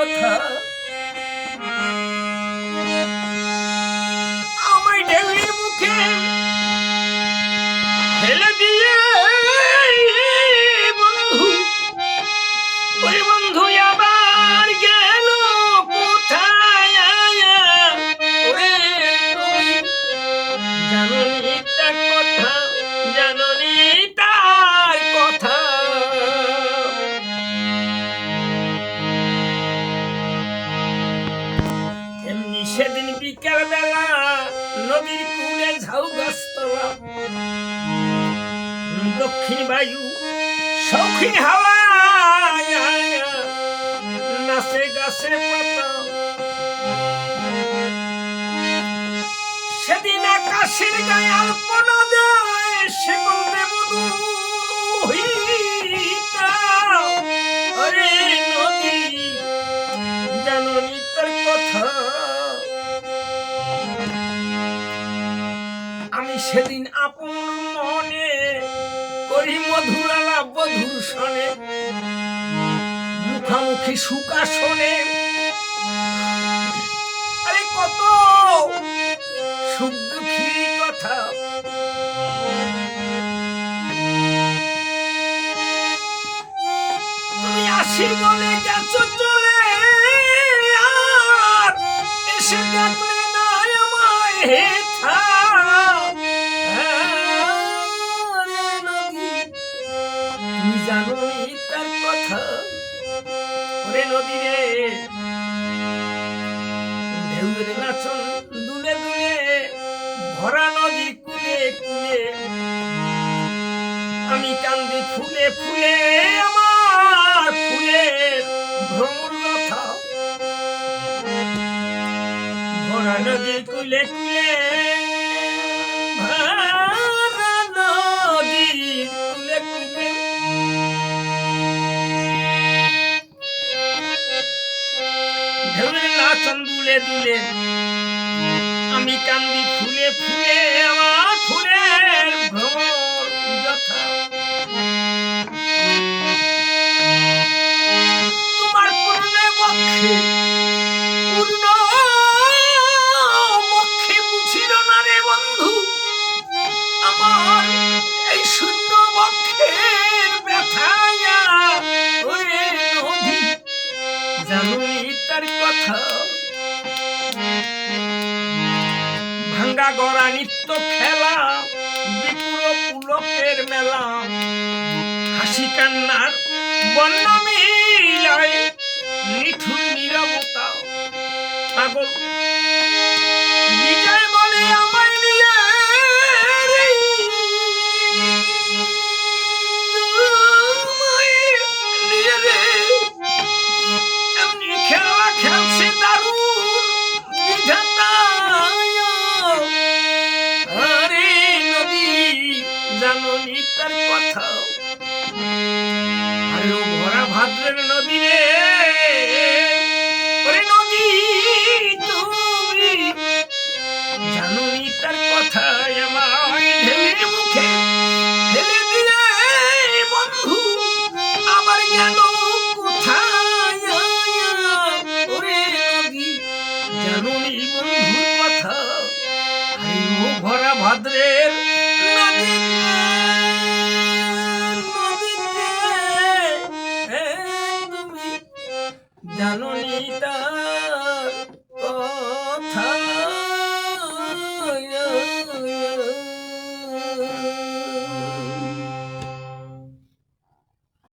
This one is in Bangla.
কথা আমায় ঢেউয়ের মুখে ফেলে দিয়ে বন্ধু ওই বন্ধু আবার গেল কোথায় ওরে তুমি জাননি তার কথা জাননি তার কথা এমনি সেদিন বিকেল বেলা নদীর কূলে ঝাউ গাছতলা দক্ষিণ বায়ু শৌখিন হাওয়া নাচে গাছে পাতা সেদিন আকাশের গায়ে আলপনা দেয় শিকল দেবদূ আরে নদী জাননি তার কথা আমি সেদিন আপন মনে করি মধুর আলাপ বধুর শোনে মুখামুখি সুকাশনে আরে কত সুখ দুঃখী কথা তুমি আসি বলে গেছো চলে আর এসে দেখলে না আমায় হেথা তুমি জানো তার কথা ওরে নদী রে ঢেউয়ের নাচন দুলে দুলে ভরা নদীর কুলে কুলে আমি কান্দি ফুলে ফুলে আমার ফুলের ভ্রমর কথা ভরা নদীর কুলে কুলে ভরা নদীর কুলে কুলে ঢেউয়ের নাচন দুলে দুলে আমি কান্দি ফুলে ফুলে আমার ফুলের ভ্রমর যথা তোমার পূর্ণ বক্ষে বুঝিল না রে বন্ধু আমার এই শূন্য বক্ষের ব্যথায়া ওরে নদী জানুনি তার কথা ভাঙ্গা গড়া নিত্য খেলা বিপুল পুলকের মেলা হাসি কান্নার বন্য মিলায় নিঠুর নীরবতা পাগল বিজয় বলে আমায় নিয়ে রে এমনি খেলা খেলছে দারুণ বিধাতা আরে নদী জাননি তার কথা আরে ভরা ভাদ্রের নদী রে